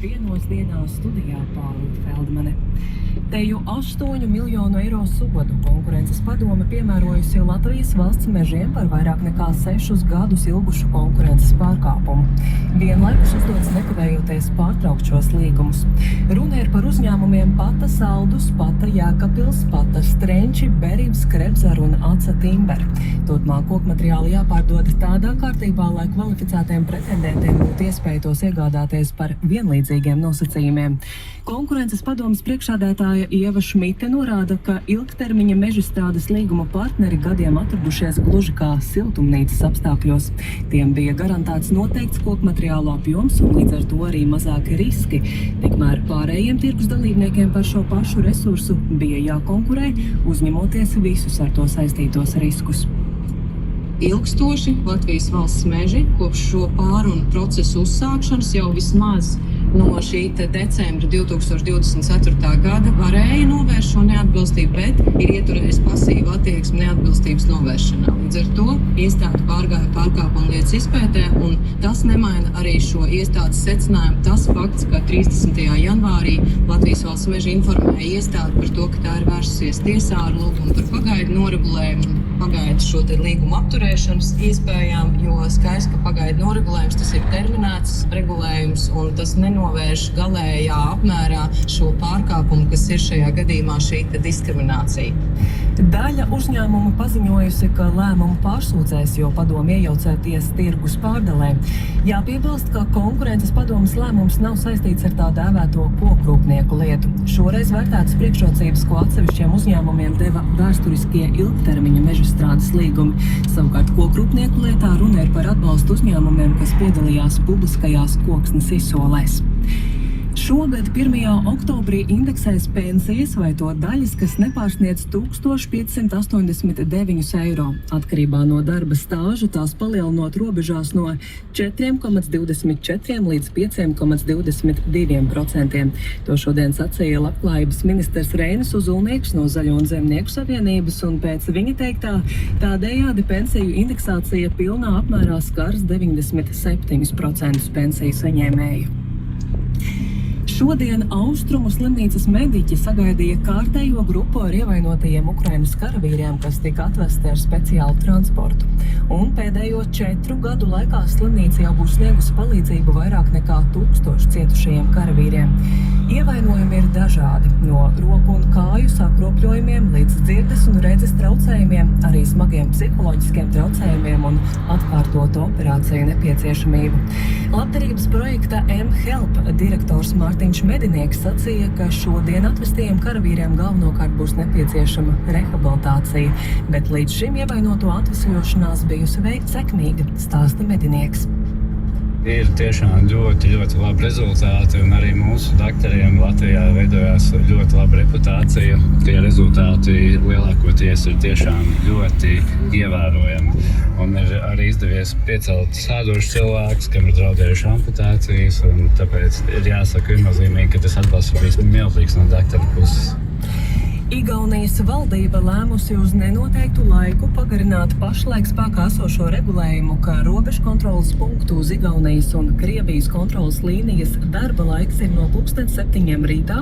1 dienā studijā Paula Feldmane. Teju 8 miljonu eiro sodu konkurences padome piemērojusi Latvijas valsts mežiem par vairāk nekā 6 gadus ilgušu konkurences pārkāpumu. Vienlaikus uzdots nekavējoties pārtraukt šos līgumus. Runa ir par uzņēmumiem Pata Saldus, Pata Jēkabpils, Pata Strenči, Berivs, Krebzar un Aca Timber. Turpmāk kokmateriāli jāpārdod tādā kārtībā, lai kvalificētiem pretendentiem būtu iespēja tos iegādāties par vienlīdzīgiem nosacījumiem. Konkurences padomes priekšsēdētāja Ieva Šmite norāda, ka ilgtermiņa mežstrādes līguma partneri gadiem atradušies gluži kā siltumnīcas apstākļos. Tiem bija garantēts noteikts kokmateriālu apjoms un līdz ar to arī mazāki riski. Tikmēr pārējiem tirgus dalībniekiem par šo pašu resursu bija jākonkurē, uzņemoties visus ar to saistītos riskus. Ilgstoši Latvijas valsts meži kopš šo pārunu procesu uzsākšanas jau vismaz no šī decembra 2024. gada varēja novērst šo neatbilstību, bet ir ieturējis pasīvu attieksmi neatbilstības novēršanā. Līdz ar to iestāde pārgāja pārkāpumu lietas izpētē, un tas nemaina arī šo iestādes secinājumu. Tas fakts, ka 30. janvārī Latvijas valsts meži informēja iestādi par to, ka tā ir vērsusies tiesā ar lūgumu par pagaidu noregulējumu, pagaidu šo līgumu apturēšanas iespējām, jo skaidrs, ka pagaidu noregulējums tas ir terminēts regulējums, un tas nenovērš galējā apmērā šo pārkāpumu, kas ir šajā gadījumā šī diskriminācija. Daļa uzņēmumu paziņojusi, ka lēmumu pārsūdzēs, jo padomi iejaucēties tirgus pārdalē. Jāpiebilst, ka konkurences padomes lēmums nav saistīts ar tā dēvēto kokrūpnieku lietu. Šoreiz vērtētas priekšrocības, ko atsevišķiem uzņēmumiem deva vēsturiskie ilgtermiņa mežstrādes līgumi. Savukārt kokrūpnieku lietā runa ir par atbalstu uzņēmumiem, kas piedalījās publiskajās koksnes izsolēs. Šogad 1. oktobrī indeksēs pensijas vai to daļas, kas nepārsniedz 1589 eiro. Atkarībā no darba stāža tās palielinot robežās no 4,24 līdz 5,22%. To šodien sacīja Labklājības ministrs Reinis Uzulnieks no Zaļo un Zemnieku savienības, un pēc viņa teiktā tādējādi pensiju indeksācija pilnā apmērā skars 97% pensiju saņēmēju. Šodien Austrumu slimnīcas mediķi sagaidīja kārtējo grupu ar ievainotajiem Ukrainas karavīriem, kas tika atvesti ar speciālu transportu. Un pēdējo 4 gadu laikā slimnīca jau būs sniegusi palīdzību vairāk nekā 1000 cietušajiem karavīriem. Ievainojumi ir dažādi, no roku un kāju sakropļojumiem līdz dzirdes un redzes traucējumiem, arī smagiem psiholoģiskiem traucējumiem un atkārtotu operāciju nepieciešamību. Labdarības projekta mHelp direktors Mārtiņš Medinieks sacīja, ka šodien atvestajiem karavīriem galvenokārt būs nepieciešama rehabilitācija, bet līdz šim ievainoto atvesļošanās bijusi veikta sekmīgi, stāsta Medinieks. Ir tiešām ļoti labi rezultāti, un arī mūsu daktariem Latvijā veidojās ļoti laba reputācija. Tie rezultāti lielākoties ir tiešām ļoti ievērojami. Un ir arī izdevies piecelt sēdošus cilvēkus, kam ir draudējuši amputācijas, un tāpēc ir jāsaka viennozīmīgi, ka tas atbalsts ir bijis milzīgs no daktaru puses. Igaunijas valdība lēmusi uz nenoteiktu laiku pagarināt pašlaik spēkā esošo regulējumu, ka robežkontroles punktu uz Igaunijas un Krievijas kontroles līnijas darba laiks ir no 7:00 rītā